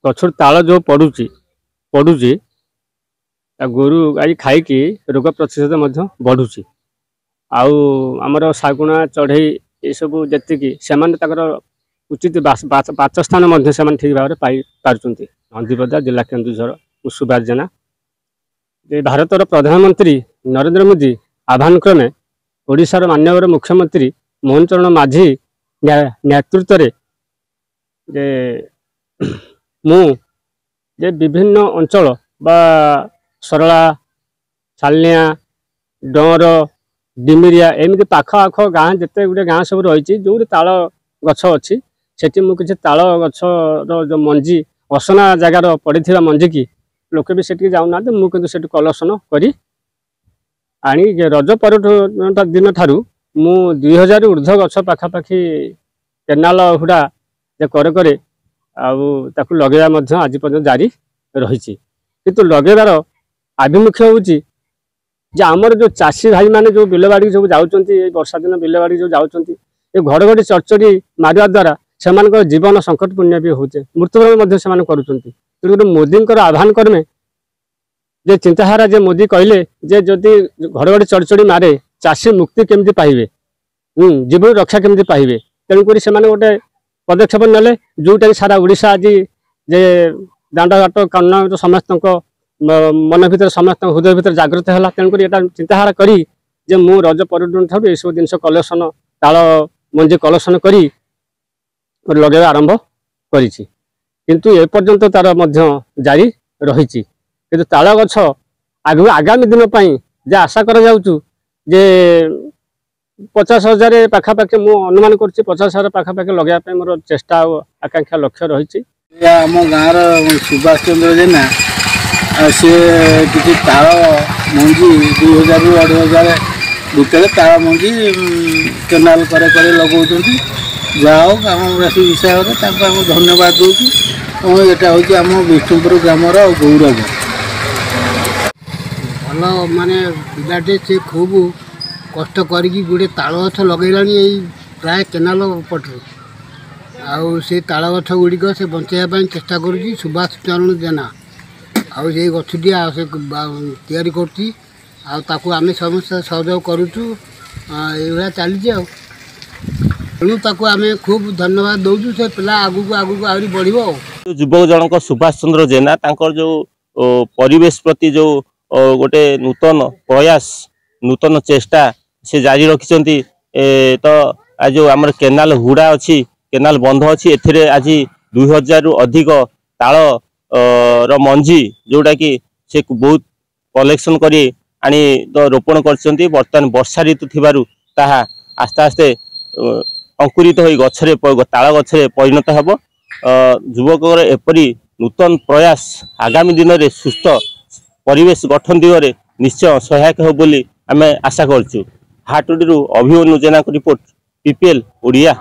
गछर ताल जो पड़ुची पड़ुची गोरु गाई खाई रोग प्रतिशोध बढ़ुची आउ आमर शागुणा चढ़ई ये सब जी से उचित बाचस्थान से ठीक भाव पाई पार्टी। नंदीपदा जिला केन्दुझर सुभाष जेना भारतर प्रधानमंत्री नरेंद्र मोदी आह्वान क्रमे ओडिशार माननीय मुख्यमंत्री मोहन चरण माझी नेतृत्व जे विभिन्न अंचल बा सरला सालनिया डर डिमिरिया एमती पाख आख गाँ जिते गुटे गाँ सब रही जो ताल गछ अच्छी सेठी मु किसी ताल गछर जो मंजी असना जगार पड़ी मंजी की लोके भी सेठी जाऊना मुझे कलेक्शन करी आनी रज पर्यटन दिन ठारू मु 2000 ऊर्ध्व गछ पाखापाखि केनाल हुड़ा करे करे आउ लगे आज पर्यटन जारी रही किंतु लगेबार आभिमुख्य होची जे आमर जो चाषी भाई माने जो बिलबाड़ी सब जाउचंती वर्षा दिन बिलबाड़ी जो जाउचंती ए घड़घड़ी चरचरी मारिया द्वारा से जीवन संकटपूर्ण भी होचे मृत्युबरण से करुचंती तेणुकर मोदी आह्वान कर्मे जे चिंताधारा जे मोदी कहले जे जदि घड़घड़ी चरचरी मारे चाषी मुक्ति केमती पाइबे जीवन रक्षा केमती पाइबे तेणुकर से गोटे पदक्षेप नेले जोटा सारा ओडिशा आज जे दांडघाट कानून समस्त मन भर समस्त हृदय भर जागृत है तेणुक चिंताधारा करी जे मु रज पर्यटन ठार ये सब जिन कलेक्शन ताल मंजी कलेक्शन करी लगे आरंभ करिछि किंतु एपर्यंत तार जारी रही किंतु ताल गछ आगामी दिन जे आशा कर जे 50,000 पाखापाखि मु अनुमान कर 50,000 पाखापाखि लगे मोर चेष्टा और आकांक्षा लक्ष्य रही आम गाँव सुभाष चंद्र जेना सी किसी ताल मंजी 2000 ରୁ 2500 भितर ताल मंजी केनाल करे करे लगौं जाओ ग्रामवासी हिसाब से धन्यवाद दूँ यहाँ हूँ आम विष्णुपुर ग्रामर गौरव भल माने पिलाटे से खूब कष्ट करी गोटे ताल गछ लगेला प्राय केनाल पटू आउ से ताल गछ गुड़िक से बचाई चेष्टा करुँच सुभाष चरण जेना आउ से गछटी से तैयारी करती आम समस्त सहयोग करुचु ये चली तेणु ताकू आम खूब धन्यवाद दौचु से पिला आगू आगू आहरी बढ़ो। युवक जनक सुभाष चंद्र जेना जो परिवेश प्रति जो गोटे नूतन प्रयास नूतन चेष्टा से जारी रखिंट तो आज जो आम केनाल हुड़ा अच्छी केनाल बंध अच्छी ए आज 2000 ରୁ अधिक ताल मंजी जोटा कि से बहुत कलेक्शन करी आनी तो रोपण कर बर्तमान वर्षा ऋतु थिबारु ताहा आस्ते आस्ते अंकुरित हो गछरे ताल गछरे परिणत हेब युवक एपरी नूतन प्रयास आगामी दिन में सुस्थ परिवेश गठन दिगरे निश्चय सहायक हो बोली आमे आशा करछु। हाटुडी अभिमन्यु जेना रिपोर्ट PPL ओडिया।